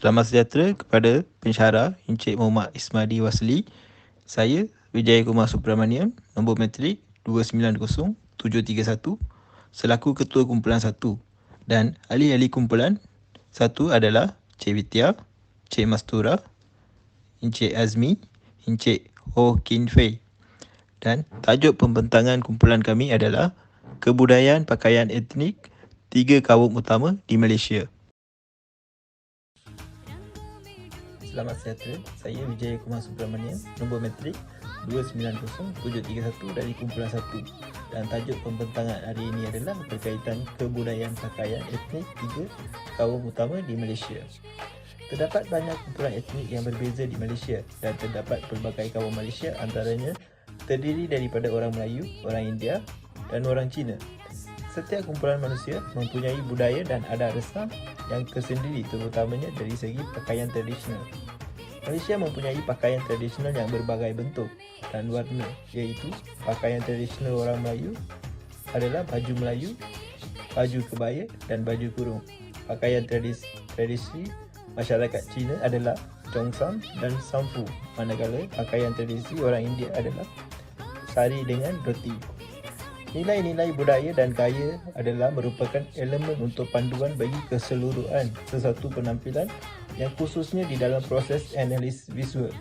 Selamat sejahtera kepada pensyarah Encik Muhammad Ismadi Wasli. Saya Wijaya Kumar Subramaniam, nombor matrik 290731 selaku Ketua Kumpulan 1 dan ahli-ahli kumpulan 1 adalah Cik Vidya, Cik Mastura, Encik Azmi, Encik Ho Kin Fei. Dan tajuk pembentangan kumpulan kami adalah Kebudayaan Pakaian Etnik 3 Kaum Utama di Malaysia. Selamat sejahtera, saya Wijaya Kumar Subramaniam, nombor matrik 290731 dari kumpulan 1 dan tajuk pembentangan hari ini adalah berkaitan kebudayaan pakaian etnik 3 kaum utama di Malaysia. Terdapat banyak kumpulan etnik yang berbeza di Malaysia dan terdapat pelbagai kaum Malaysia, antaranya terdiri daripada orang Melayu, orang India dan orang Cina. Setiap kumpulan manusia mempunyai budaya dan adat resam yang tersendiri, terutamanya dari segi pakaian tradisional. Malaysia mempunyai pakaian tradisional yang berbagai bentuk dan warna, iaitu pakaian tradisional orang Melayu adalah baju Melayu, baju kebaya dan baju kurung. Pakaian tradisi masyarakat Cina adalah Cheongsam dan Samfu, manakala pakaian tradisi orang India adalah sari dengan dhoti. Nilai-nilai budaya dan gaya adalah merupakan elemen untuk panduan bagi keseluruhan sesuatu penampilan yang khususnya di dalam proses analisis visual.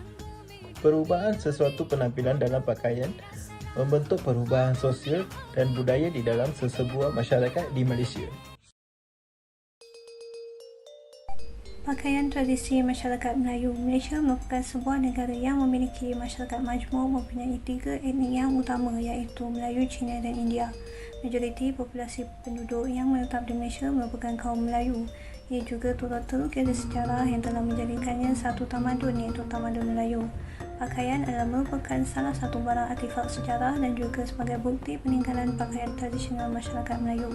Perubahan sesuatu penampilan dalam pakaian membentuk perubahan sosial dan budaya di dalam sesebuah masyarakat di Malaysia. Pakaian tradisi masyarakat Melayu. Malaysia merupakan sebuah negara yang memiliki masyarakat majmuk mempunyai 3 etnik yang utama, iaitu Melayu, Cina dan India. Majoriti populasi penduduk yang menetap di Malaysia merupakan kaum Melayu. Ia juga turut terukir sejarah yang telah menjadikannya satu tamadun, iaitu tamadun Melayu. Pakaian adalah merupakan salah satu barang artifak sejarah dan juga sebagai bukti peninggalan pakaian tradisional masyarakat Melayu.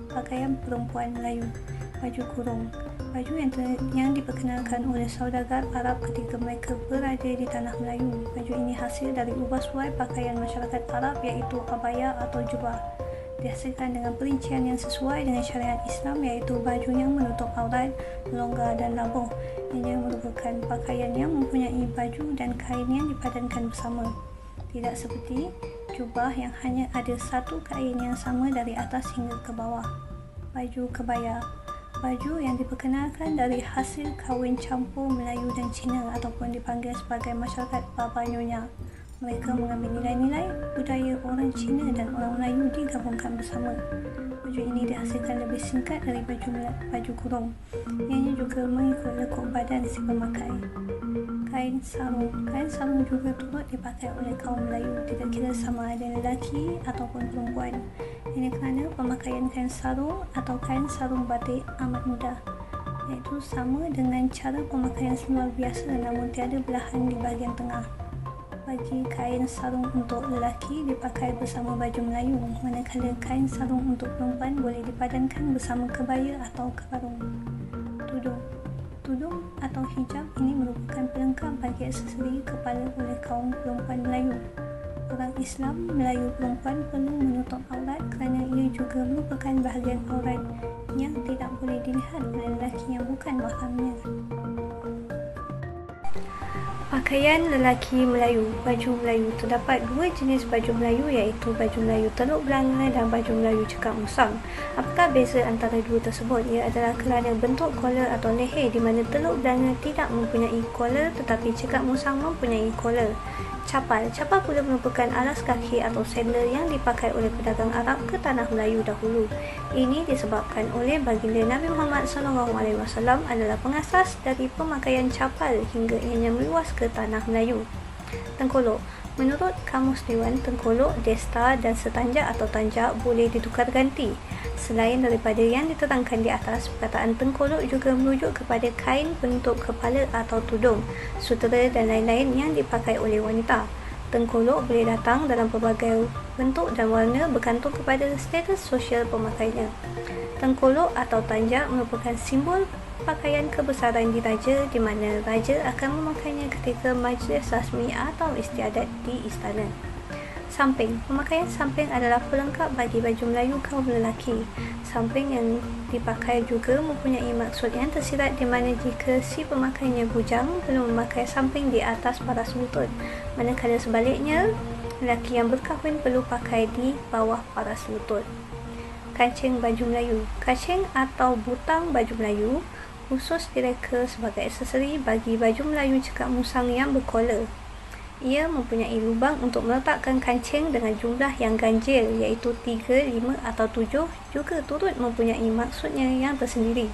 Pakaian perempuan Melayu. Baju kurung. Baju yang diperkenalkan oleh saudagar Arab ketika mereka berada di tanah Melayu. Baju ini hasil dari ubah suai pakaian masyarakat Arab, iaitu abaya atau jubah. Dihasilkan dengan perincian yang sesuai dengan syariat Islam, iaitu baju yang menutup aurat, longgar dan labuh. Ini merupakan pakaian yang mempunyai baju dan kain yang dipadankan bersama. Tidak seperti jubah yang hanya ada satu kain yang sama dari atas hingga ke bawah. Baju kebaya. Baju yang diperkenalkan dari hasil kahwin campur Melayu dan Cina ataupun dipanggil sebagai masyarakat Baba Nyonya. Mereka mengambil nilai-nilai budaya orang Cina dan orang Melayu digabungkan bersama. Baju ini dihasilkan lebih singkat dari baju kurung. Ianya juga mengikut lekuk badan si pemakai. Kain sarung. Kain sarung juga turut dipakai oleh kaum Melayu, tidak kira sama ada lelaki ataupun perempuan. Ini kerana pemakaian kain sarung atau kain sarung batik amat mudah, iaitu sama dengan cara pemakaian seluar biasa namun tiada belahan di bahagian tengah. Bagi kain sarung untuk lelaki dipakai bersama baju Melayu, manakala kain sarung untuk perempuan boleh dipadankan bersama kebaya atau keparung. Tudung atau hijab ini merupakan pelengkap bagi aksesori kepala oleh kaum perempuan Melayu. Orang Islam Melayu perempuan perlu menutup aurat kerana ia juga merupakan bahagian aurat yang tidak boleh dilihat oleh lelaki yang bukan mahramnya. Pakaian lelaki Melayu. Baju Melayu. Terdapat 2 jenis baju Melayu, iaitu baju Melayu Teluk Belanga dan baju Melayu Cekak Musang. Apakah beza antara dua tersebut? Ia adalah kerana bentuk kollar atau leher, di mana Teluk Belanga tidak mempunyai kollar tetapi Cekak Musang mempunyai kollar. Capal. Capal pula merupakan alas kaki atau sandal yang dipakai oleh pedagang Arab ke tanah Melayu dahulu. Ini disebabkan oleh baginda Nabi Muhammad SAW adalah pengasas dari pemakaian capal hingga ianya meluas ke tanah Melayu. Tengkolok. Menurut Kamus Dewan, tengkolok, desta dan setanjak atau tanjak boleh ditukar ganti. Selain daripada yang diterangkan di atas, perkataan tengkolok juga merujuk kepada kain penutup kepala atau tudung, sutera dan lain-lain yang dipakai oleh wanita. Tengkolok boleh datang dalam pelbagai bentuk dan warna bergantung kepada status sosial pemakainya. Tengkolok atau tanjak merupakan simbol pakaian kebesaran diraja, di mana raja akan memakainya ketika majlis rasmi atau istiadat di istana. Samping. Pemakaian samping adalah pelengkap bagi baju Melayu kaum lelaki. Samping yang dipakai juga mempunyai maksud yang tersirat di mana jika si pemakainya bujang perlu memakai samping di atas paras lutut, manakala sebaliknya lelaki yang berkahwin perlu pakai di bawah paras lutut. Kancing baju Melayu. Kancing atau butang baju Melayu khusus direka sebagai aksesori bagi baju Melayu cekak musang yang berkola. Ia mempunyai lubang untuk meletakkan kancing dengan jumlah yang ganjil iaitu 3, 5 atau 7 juga turut mempunyai maksudnya yang tersendiri.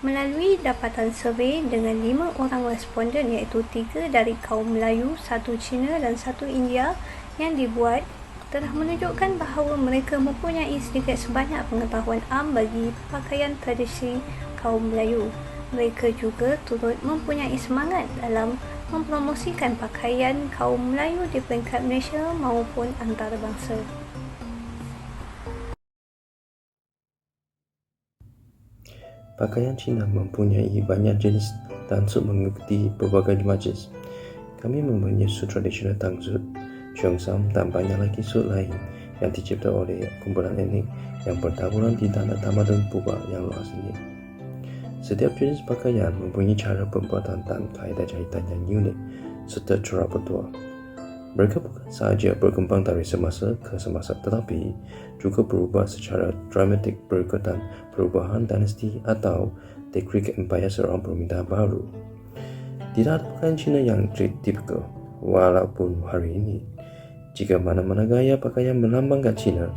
Melalui dapatan survey dengan 5 orang responden iaitu 3 dari kaum Melayu, 1 Cina dan 1 India yang dibuat telah menunjukkan bahawa mereka mempunyai sedikit sebanyak pengetahuan am bagi pakaian tradisi kaum Melayu. Mereka juga turut mempunyai semangat dalam mempromosikan pakaian kaum Melayu di peringkat Malaysia maupun antarabangsa. Pakaian Cina mempunyai banyak jenis tangsut mengikuti berbagai majlis. Kami mempunyai suit tradisional tangsut, cheongsam dan banyak lagi suit lain yang dicipta oleh kumpulan etnik yang bertaburan di tanah tamadun purba yang luas ini. Setiap jenis pakaian mempunyai cara pembuatan dan kaedah jahitan yang unik serta corak bertuah. Mereka bukan sahaja berkembang dari semasa ke semasa tetapi juga berubah secara dramatik berikutan perubahan dinasti atau dekrik empayar seorang permintaan baru. Tidak ada pakaian Cina yang tipikal, walaupun hari ini jika mana-mana gaya pakaian melambangkan Cina,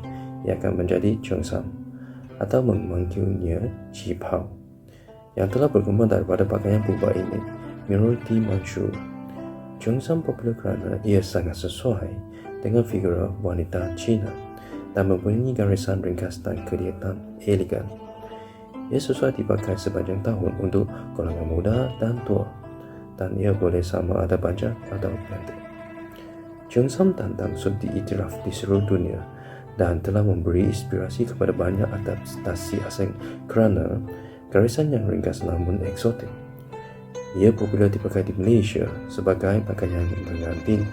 ia akan menjadi cheongsam atau memanggilnya qipao yang telah berkembang daripada pakaian purba ini, minoriti Manchu. Cheongsam popular kerana ia sangat sesuai dengan figura wanita Cina dan mempunyai garisan ringkas dan kelihatan elegan. Ia sesuai dipakai sepanjang tahun untuk golongan muda dan tua, dan ia boleh sama ada panjang atau pendek. Cheongsam dan tangsut diiktiraf di seluruh dunia dan telah memberi inspirasi kepada banyak adaptasi asing kerana garisan yang ringkas namun eksotik. Ia popular dipakai di Malaysia sebagai pakaian pengantin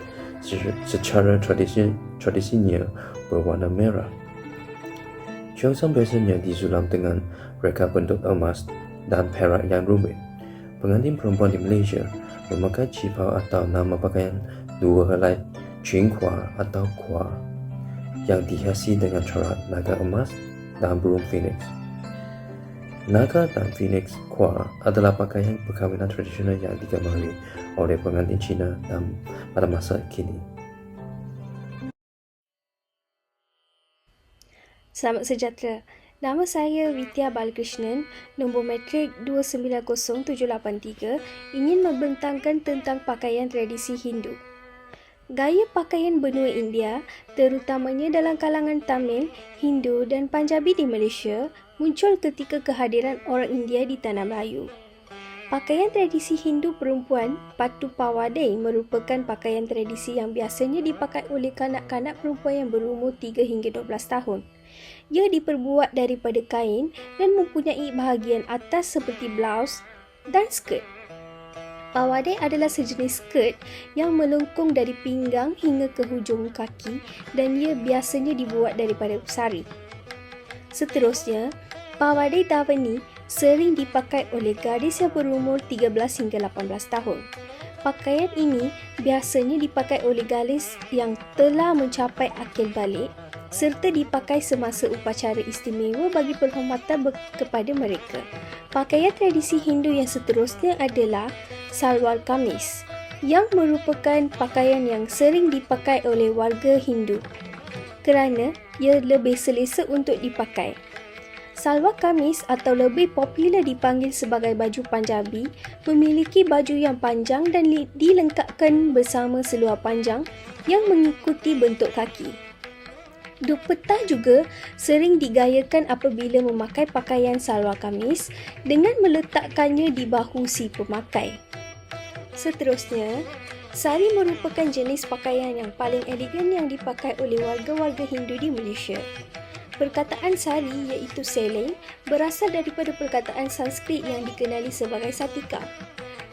secara tradisinya berwarna merah. Cheongsam biasanya disulam dengan reka bentuk emas dan perak yang rumit. Pengantin perempuan di Malaysia memakai qipao atau nama pakaian dua helai Qinghua atau Kua yang dihiasi dengan corak naga emas dan burung phoenix. Naga dan phoenix Kua adalah pakaian perkahwinan tradisional yang digemari oleh pengantin Cina dan pada masa kini. Selamat sejahtera. Nama saya Vidya Balakrishnan, nombor matrik 290783, ingin membentangkan tentang pakaian tradisi Hindu. Gaya pakaian benua India, terutamanya dalam kalangan Tamil, Hindu dan Punjabi di Malaysia, muncul ketika kehadiran orang India di Tanah Melayu. Pakaian tradisi Hindu perempuan, patu pawadai, merupakan pakaian tradisi yang biasanya dipakai oleh kanak-kanak perempuan yang berumur 3 hingga 12 tahun. Ia diperbuat daripada kain dan mempunyai bahagian atas seperti blaus dan skirt. Pawadai adalah sejenis skirt yang melengkung dari pinggang hingga ke hujung kaki dan ia biasanya dibuat daripada sari. Seterusnya, pawadai davani sering dipakai oleh gadis yang berumur 13 hingga 18 tahun. Pakaian ini biasanya dipakai oleh gadis yang telah mencapai akil balik serta dipakai semasa upacara istimewa bagi penghormatan kepada mereka. Pakaian tradisi Hindu yang seterusnya adalah salwar kamis, yang merupakan pakaian yang sering dipakai oleh warga Hindu kerana ia lebih selesa untuk dipakai. Salwar kamis atau lebih popular dipanggil sebagai baju Punjabi memiliki baju yang panjang dan dilengkapkan bersama seluar panjang yang mengikuti bentuk kaki. Dupatta juga sering digayakan apabila memakai pakaian salwar kamis dengan meletakkannya di bahu si pemakai. Seterusnya, sari merupakan jenis pakaian yang paling elegan yang dipakai oleh warga-warga Hindu di Malaysia. Perkataan sari iaitu seleng berasal daripada perkataan Sanskrit yang dikenali sebagai satika.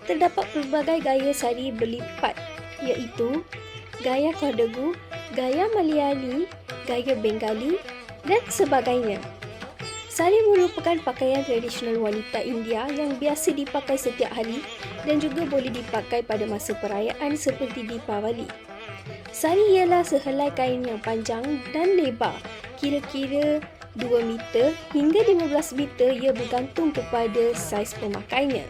Terdapat pelbagai gaya sari berlipat iaitu gaya kordagu, gaya Malayali, gaya Bengali dan sebagainya. Sari merupakan pakaian tradisional wanita India yang biasa dipakai setiap hari dan juga boleh dipakai pada masa perayaan seperti Deepavali. Sari ialah sehelai kain yang panjang dan lebar, kira-kira 2 meter hingga 15 meter, ia bergantung kepada saiz pemakainya.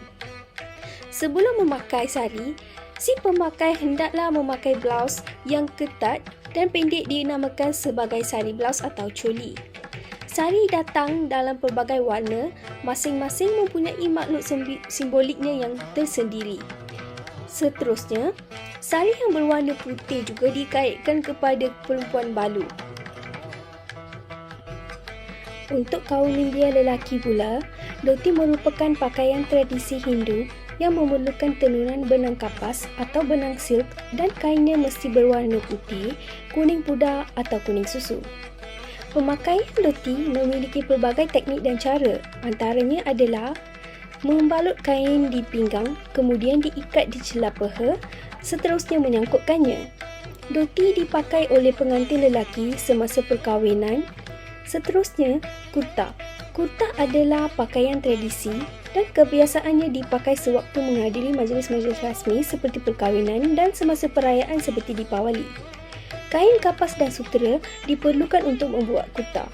Sebelum memakai sari, si pemakai hendaklah memakai blaus yang ketat dan pendek dinamakan sebagai sari blaus atau choli. Sari datang dalam pelbagai warna, masing-masing mempunyai maklum simboliknya yang tersendiri. Seterusnya, sari yang berwarna putih juga dikaitkan kepada perempuan balu. Untuk kaum India lelaki pula, dhoti merupakan pakaian tradisi Hindu yang memerlukan tenunan benang kapas atau benang silk dan kainnya mesti berwarna putih, kuning pudar atau kuning susu. Pemakaian dhoti memiliki pelbagai teknik dan cara, antaranya adalah membalut kain di pinggang, kemudian diikat di celah peha, seterusnya menyangkutkannya. Dhoti dipakai oleh pengantin lelaki semasa perkahwinan. Seterusnya, kurta. Kurta adalah pakaian tradisi dan kebiasaannya dipakai sewaktu menghadiri majlis-majlis rasmi seperti perkahwinan dan semasa perayaan seperti Deepavali. Kain kapas dan sutera diperlukan untuk membuat kurta.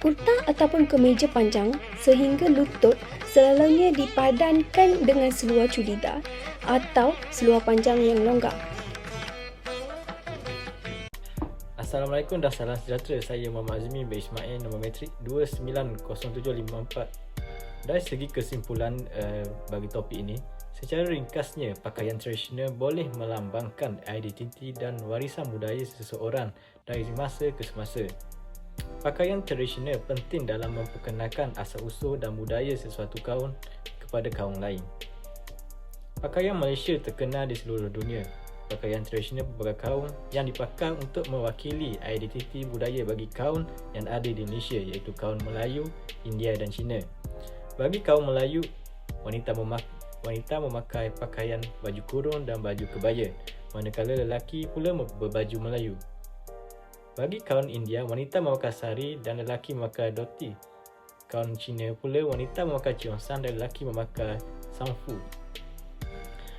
Kurta ataupun kemeja panjang sehingga lutut selalunya dipadankan dengan seluar chudidar atau seluar panjang yang longgar. Assalamualaikum dan salam sejahtera. Saya Muhammad Azmi bin Ismail, nombor metrik 290754. Dari segi kesimpulan bagi topik ini, secara ringkasnya, pakaian tradisional boleh melambangkan identiti dan warisan budaya seseorang dari masa ke semasa. Pakaian tradisional penting dalam memperkenalkan asal-usul dan budaya sesuatu kaum kepada kaum lain. Pakaian Malaysia terkenal di seluruh dunia. Pakaian tradisional berbagai kaum yang dipakai untuk mewakili identiti budaya bagi kaum yang ada di Indonesia, iaitu kaum Melayu, India dan Cina. Bagi kaum Melayu, wanita memakai pakaian baju kurung dan baju kebaya, manakala lelaki pula berbaju Melayu. Bagi kaum India, wanita memakai sari dan lelaki memakai dhoti. Kaum Cina pula, wanita memakai cheongsam dan lelaki memakai sangfu.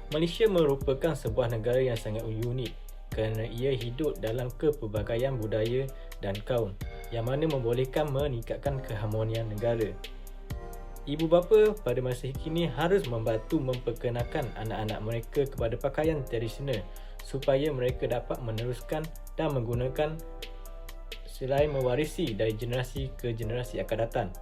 Malaysia merupakan sebuah negara yang sangat unik kerana ia hidup dalam kepelbagaian budaya dan kaum yang mana membolehkan meningkatkan keharmonian negara. Ibu bapa pada masa kini harus membantu memperkenalkan anak-anak mereka kepada pakaian tradisional supaya mereka dapat meneruskan dan menggunakan selain mewarisi dari generasi ke generasi akan datang.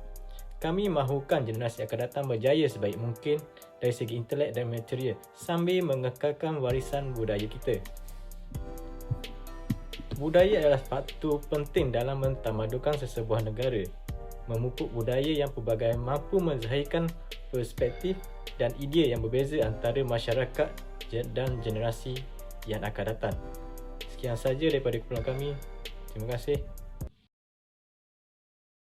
Kami mahukan generasi akan datang berjaya sebaik mungkin dari segi intelek dan material sambil mengekalkan warisan budaya kita. Budaya adalah faktor penting dalam mentamadukan sesebuah negara. Memupuk budaya yang pelbagai mampu menzahirkan perspektif dan idea yang berbeza antara masyarakat dan generasi yang akan datang. Sekian saja daripada kumpulan kami. Terima kasih.